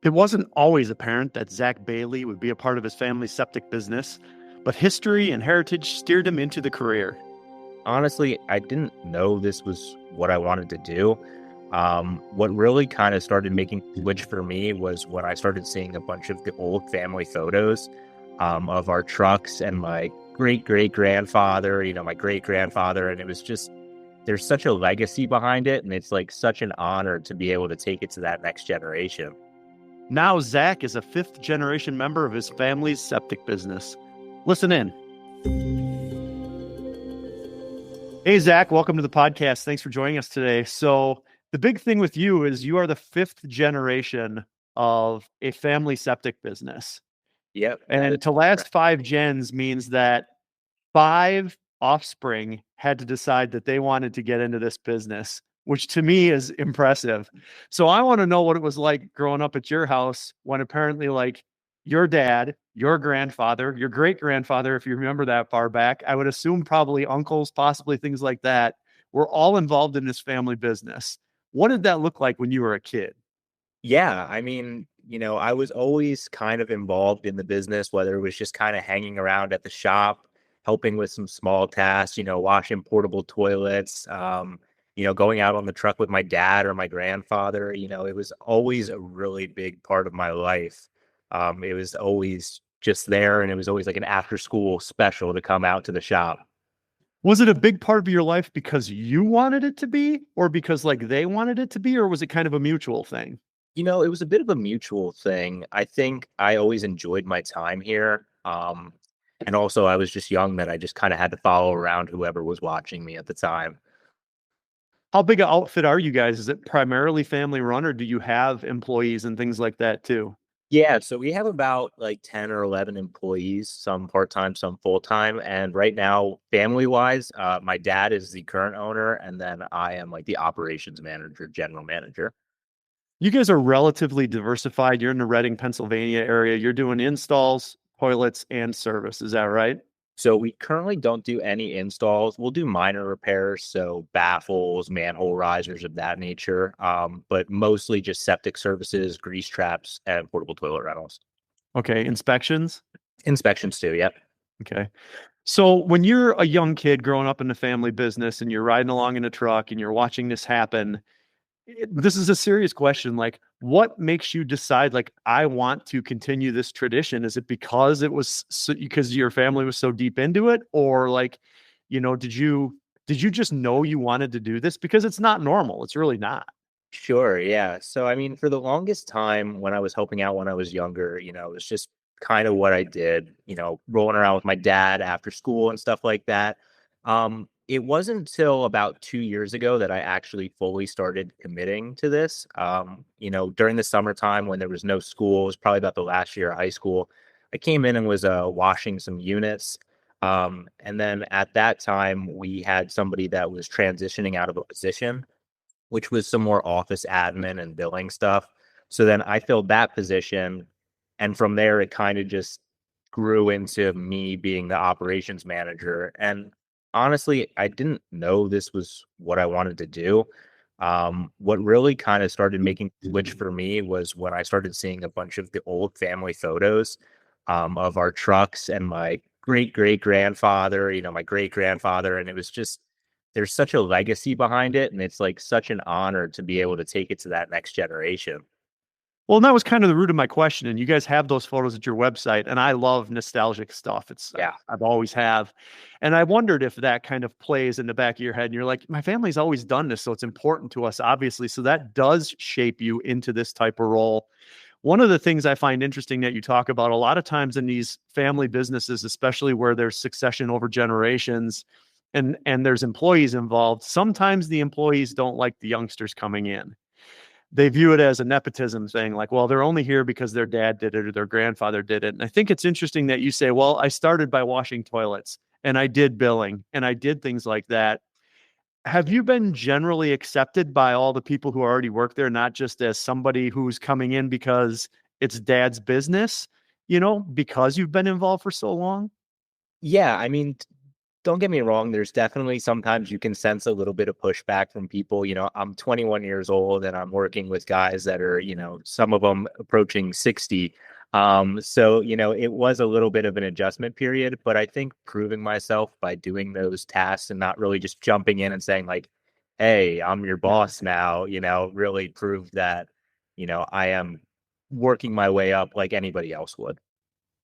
It wasn't always apparent that Zach Bailey would be a part of his family's septic business, but history and heritage steered him into the career. Honestly, I didn't know this was what I wanted to do. What really kind of started making the switch for me was when I started seeing a bunch of the old family photos of our trucks and my great grandfather, my great grandfather. And it was just, there's such a legacy behind it. And it's like such an honor to be able to take it to that next generation. Now, Zach is a fifth generation member of his family's septic business. Listen in. Hey, Zach, welcome to the podcast. Thanks for joining us today. So, the big thing with you is you are the fifth generation of a family septic business. Yep. And to last 5 gens means that 5 offspring had to decide that they wanted to get into this business, which to me is impressive. So I want to know what it was like growing up at your house when apparently like your dad, your grandfather, your great grandfather, if you remember that far back, I would assume probably uncles, possibly things like that, were all involved in this family business. What did that look like when you were a kid? Yeah, I mean, I was always kind of involved in the business, whether it was just kind of hanging around at the shop, helping with some small tasks, washing portable toilets, going out on the truck with my dad or my grandfather. It was always a really big part of my life. It was always just there, and it was always like an after school special to come out to the shop. Was it a big part of your life because you wanted it to be, or because like they wanted it to be, or was it kind of a mutual thing? It was a bit of a mutual thing. I think I always enjoyed my time here. And also I was just young that I just kind of had to follow around whoever was watching me at the time. How big an outfit are you guys? Is it primarily family run, or do you have employees and things like that too? Yeah, so we have about like 10 or 11 employees, some part-time, some full-time. And right now, family-wise, my dad is the current owner, and then I am like the operations manager, general manager. You guys are relatively diversified. You're in the Reading, Pennsylvania area. You're doing installs, toilets, and service. Is that right? So we currently don't do any installs. We'll do minor repairs, so baffles, manhole risers of that nature, but mostly just septic services, grease traps, and portable toilet rentals. Okay. Inspections. Inspections too, yep. Okay. So when you're a young kid growing up in the family business and you're riding along in a truck and you're watching this happen, this is a serious question. Like, what makes you decide, like, I want to continue this tradition? Is it because it was because your family was so deep into it? Or like, did you just know you wanted to do this? Because it's not normal. It's really not. Sure, yeah. So, I mean, for the longest time when I was helping out when I was younger, it was just kind of what I did, rolling around with my dad after school and stuff like that. It wasn't until about 2 years ago that I actually fully started committing to this. During the summertime when there was no school, it was probably about the last year of high school. I came in and was washing some units. And then at that time, we had somebody that was transitioning out of a position, which was some more office admin and billing stuff. So then I filled that position. And from there, it kind of just grew into me being the operations manager. And honestly, I didn't know this was what I wanted to do. What really kind of started making the switch for me was when I started seeing a bunch of the old family photos of our trucks and my great grandfather, my great grandfather. And it was just, there's such a legacy behind it. And it's like such an honor to be able to take it to that next generation. Well, and that was kind of the root of my question. And you guys have those photos at your website, and I love nostalgic stuff. Yeah. I've always have, and I wondered if that kind of plays in the back of your head. And you're like, my family's always done this, so it's important to us, obviously. So that does shape you into this type of role. One of the things I find interesting that you talk about a lot of times in these family businesses, especially where there's succession over generations, and there's employees involved. Sometimes the employees don't like the youngsters coming in. They view it as a nepotism thing, like, well, they're only here because their dad did it or their grandfather did it. And I think it's interesting that you say, well, I started by washing toilets and I did billing and I did things like that. Have you been generally accepted by all the people who already work there, not just as somebody who's coming in because it's dad's business, because you've been involved for so long? Yeah. I mean, don't get me wrong, there's definitely sometimes you can sense a little bit of pushback from people. I'm 21 years old and I'm working with guys that are, some of them approaching 60. So, it was a little bit of an adjustment period, but I think proving myself by doing those tasks and not really just jumping in and saying like, hey, I'm your boss now, really proved that, I am working my way up like anybody else would.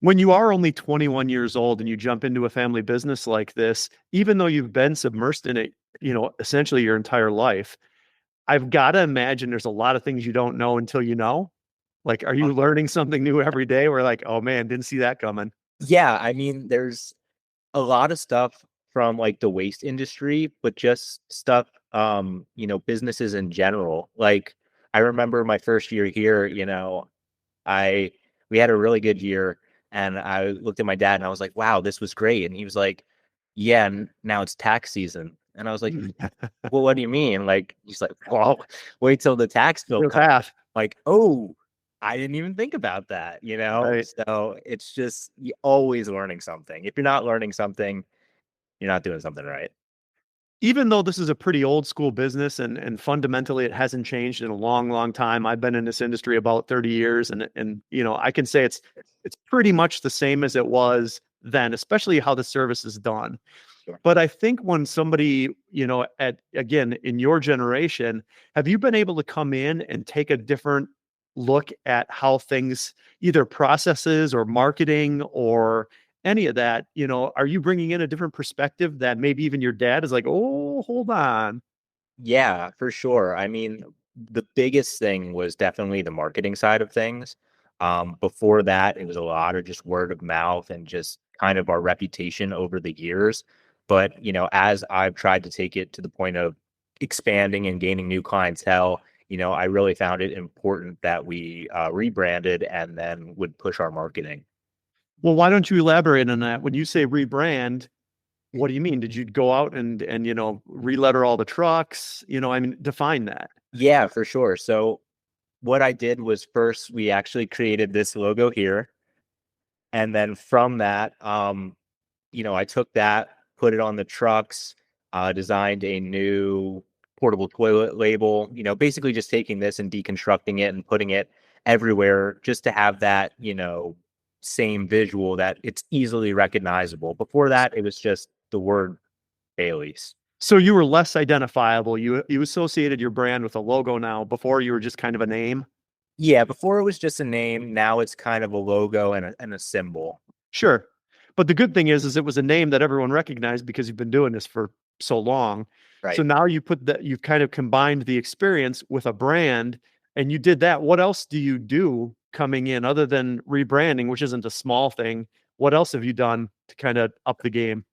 When you are only 21 years old and you jump into a family business like this, even though you've been submersed in it, essentially your entire life, I've got to imagine there's a lot of things you don't know until you know. Like, are you learning something new every day? We're like, oh man, didn't see that coming. Yeah, I mean, there's a lot of stuff from like the waste industry, but just stuff, businesses in general. Like I remember my first year here, I we had a really good year and I looked at my dad and I was like, wow, this was great. And he was like, yeah, now it's tax season. And I was like, well, what do you mean? Like, he's like, well, wait till the tax bill Real comes. fast. Like, oh, I didn't even think about that. Right. So it's just you always learning something. If you're not learning something, you're not doing something right. Even though this is a pretty old school business and fundamentally it hasn't changed in a long, long time. I've been in this industry about 30 years and I can say it's pretty much the same as it was then, especially how the service is done. Sure. But I think when somebody, at again in your generation, have you been able to come in and take a different look at how things either processes or marketing or any of that, are you bringing in a different perspective that maybe even your dad is like, oh, hold on. Yeah, for sure. I mean, the biggest thing was definitely the marketing side of things. Before that, it was a lot of just word of mouth and just kind of our reputation over the years. But, as I've tried to take it to the point of expanding and gaining new clientele, I really found it important that we rebranded and then would push our marketing. Well, why don't you elaborate on that? When you say rebrand, what do you mean? Did you go out and re-letter all the trucks? I mean, define that. Yeah, for sure. So what I did was first we actually created this logo here. And then from that, I took that, put it on the trucks, designed a new portable toilet label, basically just taking this and deconstructing it and putting it everywhere just to have that, same visual that it's easily recognizable. Before that, it was just the word Bailey's. So you were less identifiable. You associated your brand with a logo now. Before you were just kind of a name. Yeah, before it was just a name. Now it's kind of a logo and a symbol. Sure. But the good thing is it was a name that everyone recognized because you've been doing this for so long. Right. So now you've kind of combined the experience with a brand and you did that. What else do you do coming in other than rebranding, which isn't a small thing? What else have you done to kind of up the game?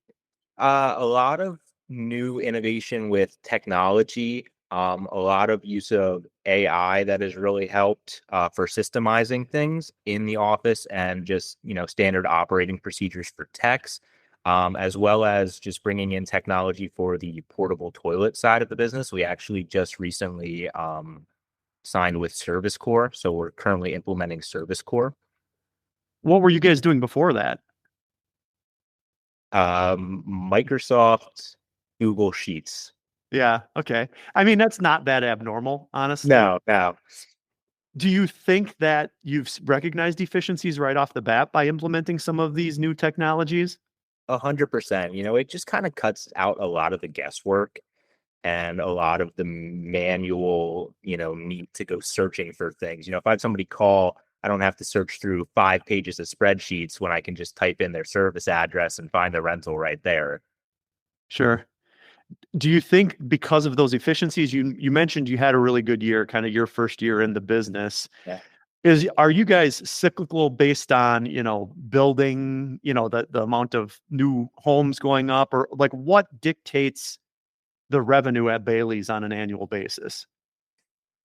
A lot of new innovation with technology, a lot of use of AI that has really helped for systemizing things in the office and just, standard operating procedures for techs, as well as just bringing in technology for the portable toilet side of the business. We actually just recently signed with Service Core. So we're currently implementing Service Core. What were you guys doing before that? Microsoft Google Sheets. Yeah. Okay. I mean, that's not that abnormal, honestly. No. Do you think that you've recognized efficiencies right off the bat by implementing some of these new technologies? 100%. It just kind of cuts out a lot of the guesswork and a lot of the manual, need to go searching for things. If I have somebody call, I don't have to search through 5 pages of spreadsheets when I can just type in their service address and find the rental right there. Sure. Do you think because of those efficiencies, you mentioned you had a really good year, kind of your first year in the business. Yeah. Are you guys cyclical based on, building, the amount of new homes going up, or like what dictates the revenue at Bailey's on an annual basis?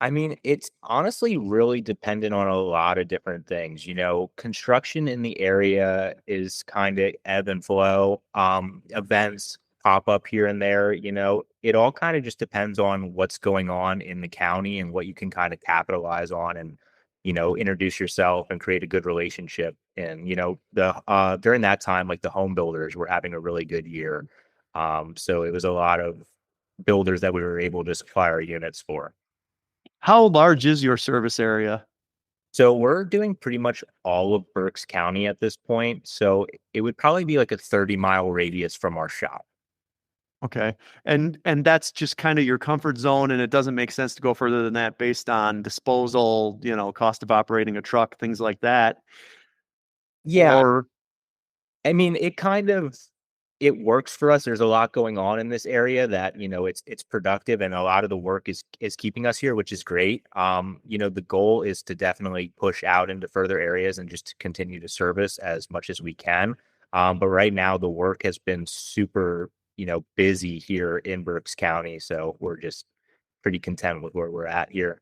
I mean, it's honestly really dependent on a lot of different things. Construction in the area is kind of ebb and flow. Events pop up here and there. It all kind of just depends on what's going on in the county and what you can kind of capitalize on and, introduce yourself and create a good relationship. And, the during that time, like the home builders were having a really good year. So it was a lot of builders that we were able to supply our units for. How large is your service area? So we're doing pretty much all of Berks County at this point. So it would probably be like a 30-mile radius from our shop. Okay. And that's just kind of your comfort zone, and it doesn't make sense to go further than that based on disposal, cost of operating a truck, things like that. Yeah, Or I mean, it works for us. There's a lot going on in this area that, it's productive, and a lot of the work is keeping us here, which is great. The goal is to definitely push out into further areas and just to continue to service as much as we can. But right now the work has been super, busy here in Berks County. So we're just pretty content with where we're at here.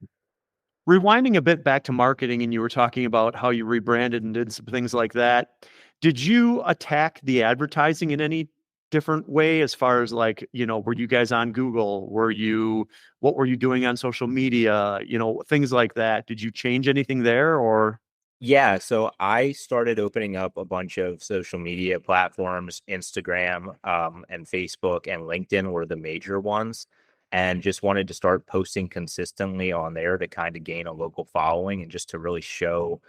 rewinding a bit back to marketing, and you were talking about how you rebranded and did some things like that. Did you attack the advertising in any different way as far as like, were you guys on Google? What were you doing on social media? Things like that. Did you change anything there or? Yeah, so I started opening up a bunch of social media platforms. Instagram, and Facebook and LinkedIn were the major ones, and just wanted to start posting consistently on there to kind of gain a local following and just to really show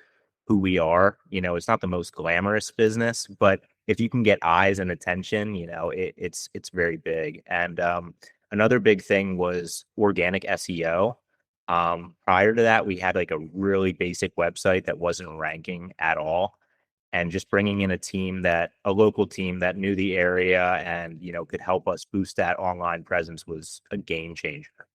who we are. It's not the most glamorous business, but if you can get eyes and attention, it's very big. And another big thing was organic SEO. Prior to that, we had like a really basic website that wasn't ranking at all. And just bringing in a local team that knew the area and, could help us boost that online presence was a game changer.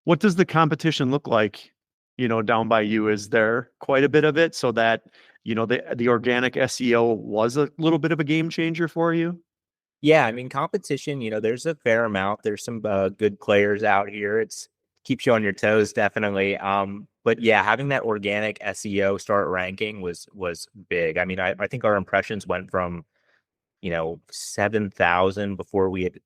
What does the competition look like, down by you? Is there quite a bit of it so that, the organic SEO was a little bit of a game changer for you? Yeah, I mean, competition, there's a fair amount. There's some good players out here. It's keeps you on your toes, definitely. But yeah, having that organic SEO start ranking was big. I mean, I think our impressions went from 7,000 before we had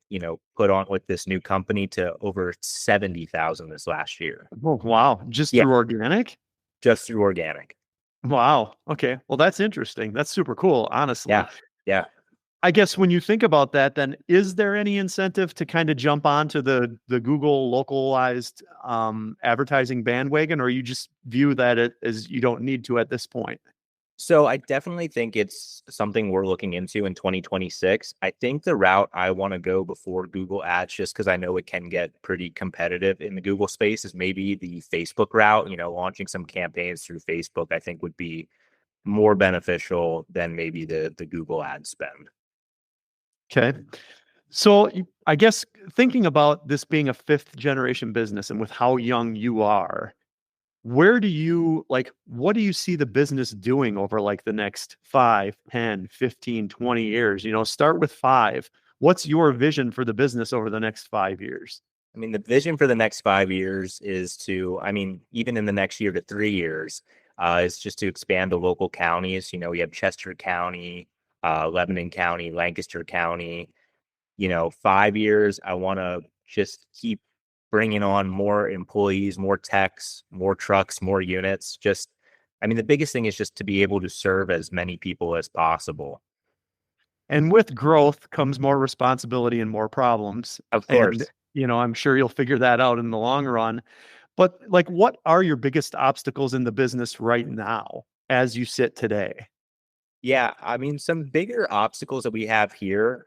put on with this new company to over 70,000 this last year. Oh, wow. Just Yeah, through organic? just through organic. Wow. Okay. Well, that's interesting. That's super cool, honestly. Yeah, yeah. I guess when you think about that, then is there any incentive to kind of jump onto the Google localized advertising bandwagon, or you just view that as you don't need to at this point? So I definitely think it's something we're looking into in 2026. I think the route I want to go before Google Ads, just because I know it can get pretty competitive in the Google space, is maybe the Facebook route. Launching some campaigns through Facebook, I think would be more beneficial than maybe the Google ad spend. Okay. So I guess thinking about this being a fifth generation business and with how young you are, what do you see the business doing over like the next 5, 10, 15, 20 years? Start with 5. What's your vision for the business over the next 5 years? I mean, the vision for the next 5 years is I mean, even in the next year to 3 years, is just to expand the local counties. We have Chester County, Lebanon County, Lancaster County. 5 years, I want to just keep bringing on more employees, more techs, more trucks, more units. I mean, the biggest thing is just to be able to serve as many people as possible. And with growth comes more responsibility and more problems. Of And, course. I'm sure you'll figure that out in the long run. But like, what are your biggest obstacles in the business right now as you sit today? Yeah, I mean, some bigger obstacles that we have here.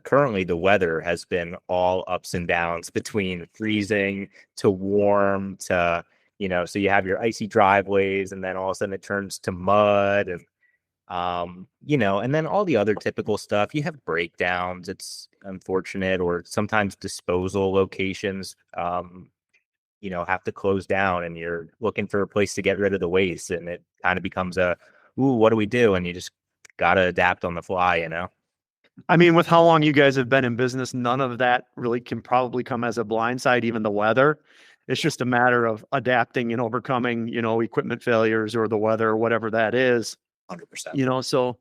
Currently, the weather has been all ups and downs between freezing to warm to, so you have your icy driveways, and then all of a sudden it turns to mud, and and then all the other typical stuff. You have breakdowns. It's unfortunate, or sometimes disposal locations, have to close down, and you're looking for a place to get rid of the waste, and it kind of becomes ooh, what do we do? And you just got to adapt on the fly. I mean, with how long you guys have been in business, none of that really can probably come as a blindside, even the weather. It's just a matter of adapting and overcoming, equipment failures or the weather or whatever that is. 100%. So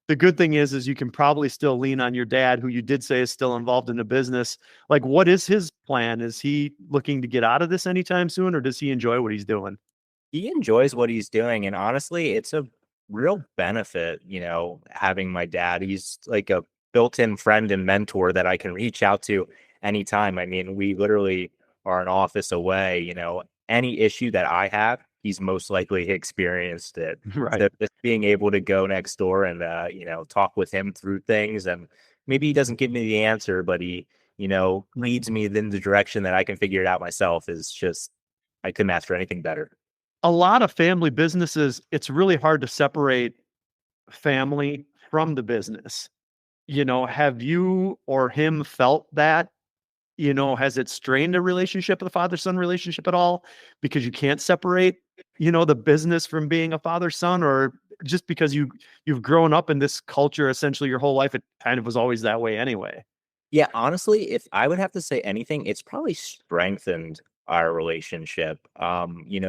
the good thing is you can probably still lean on your dad, who you did say is still involved in the business. Like, what is his plan? Is he looking to get out of this anytime soon, or does he enjoy what he's doing? He enjoys what he's doing. And honestly, it's a real benefit, having my dad. He's like a built-in friend and mentor that I can reach out to anytime. I mean, we literally are an office away. Any issue that I have, he's most likely experienced it. Right. So just being able to go next door and talk with him through things, and maybe he doesn't give me the answer, but he leads me in the direction that I can figure it out myself, is just, I couldn't ask for anything better. A lot of family businesses, it's really hard to separate family from the business. Have you or him felt that? Has it strained a relationship, the father-son relationship at all? Because you can't separate, the business from being a father-son, or just because you've grown up in this culture essentially your whole life, it kind of was always that way anyway. Yeah, honestly, if I would have to say anything, it's probably strengthened our relationship.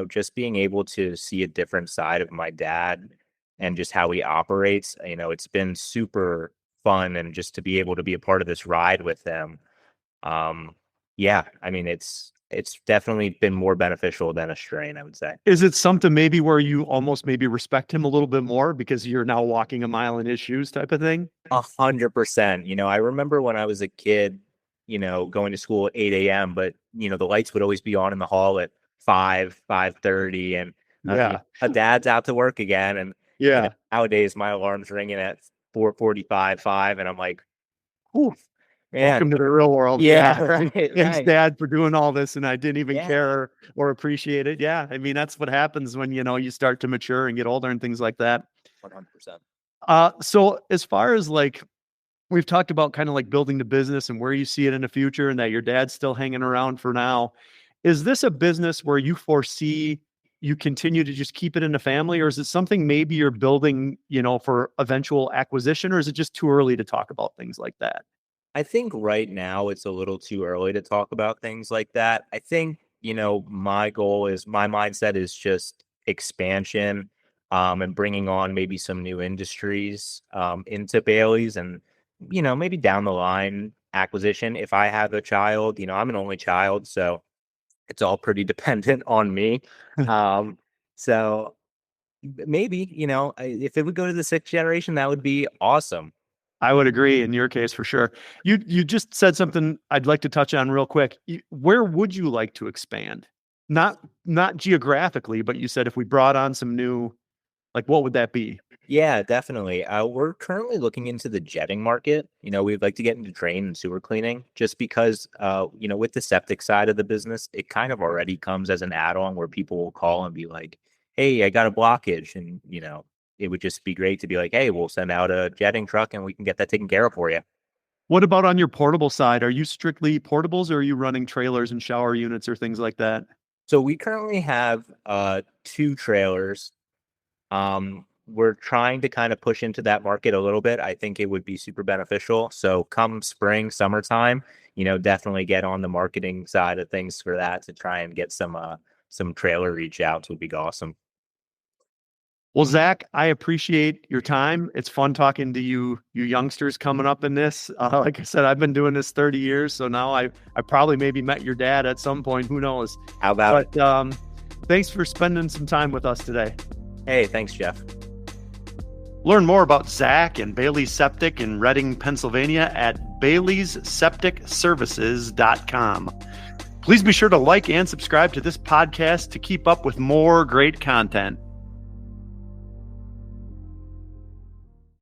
Just being able to see a different side of my dad and just how he operates, it's been super fun, and just to be able to be a part of this ride with him. Yeah, I mean, it's definitely been more beneficial than a strain, I would say. Is it something maybe where you almost maybe respect him a little bit more because you're now walking a mile in his shoes type of thing? 100%. I remember when I was a kid, going to school at 8 a.m., but the lights would always be on in the hall at 5:30, and Yeah. Dad's out to work again. And Yeah. nowadays my alarm's ringing at 4:45, 5, and I'm like, whew, man. Welcome to the real world. Yeah, right, Thanks, right. Dad, for doing all this, and I didn't even Yeah. care or appreciate it. Yeah, I mean, that's what happens when, you start to mature and get older and things like that. 100%. So as far as like, we've talked about kind of like building the business and where you see it in the future and that your dad's still hanging around for now. Is this a business where you foresee you continue to just keep it in the family, or is it something maybe you're building, for eventual acquisition, or is it just too early to talk about things like that? I think right now it's a little too early to talk about things like that. I think, my mindset is just expansion, and bringing on maybe some new industries, into Bailey's, and, maybe down the line acquisition. If I have a child, I'm an only child, so it's all pretty dependent on me. Um, so maybe, if it would go to the sixth generation, that would be awesome. I would agree in your case for sure. You just said something I'd like to touch on real quick. Where would you like to expand? Not geographically, but you said if we brought on some new, like, what would that be? Yeah, definitely. We're currently looking into the jetting market. We'd like to get into drain and sewer cleaning, just because, with the septic side of the business, it kind of already comes as an add-on where people will call and be like, hey, I got a blockage. And, it would just be great to be like, hey, we'll send out a jetting truck and we can get that taken care of for you. What about on your portable side? Are you strictly portables, or are you running trailers and shower units or things like that? So we currently have 2 trailers. We're trying to kind of push into that market a little bit. I think it would be super beneficial. So come spring, summertime, definitely get on the marketing side of things for that, to try and get some trailer reach outs would be awesome. Well, Zach, I appreciate your time. It's fun talking to you youngsters coming up in this. Like I said, I've been doing this 30 years, so now I probably maybe met your dad at some point. Who knows? How about it? But thanks for spending some time with us today. Hey, thanks, Jeff. Learn more about Zach and Bailey's Septic in Reading, Pennsylvania at Bailey'sSepticServices.com. Please be sure to like and subscribe to this podcast to keep up with more great content.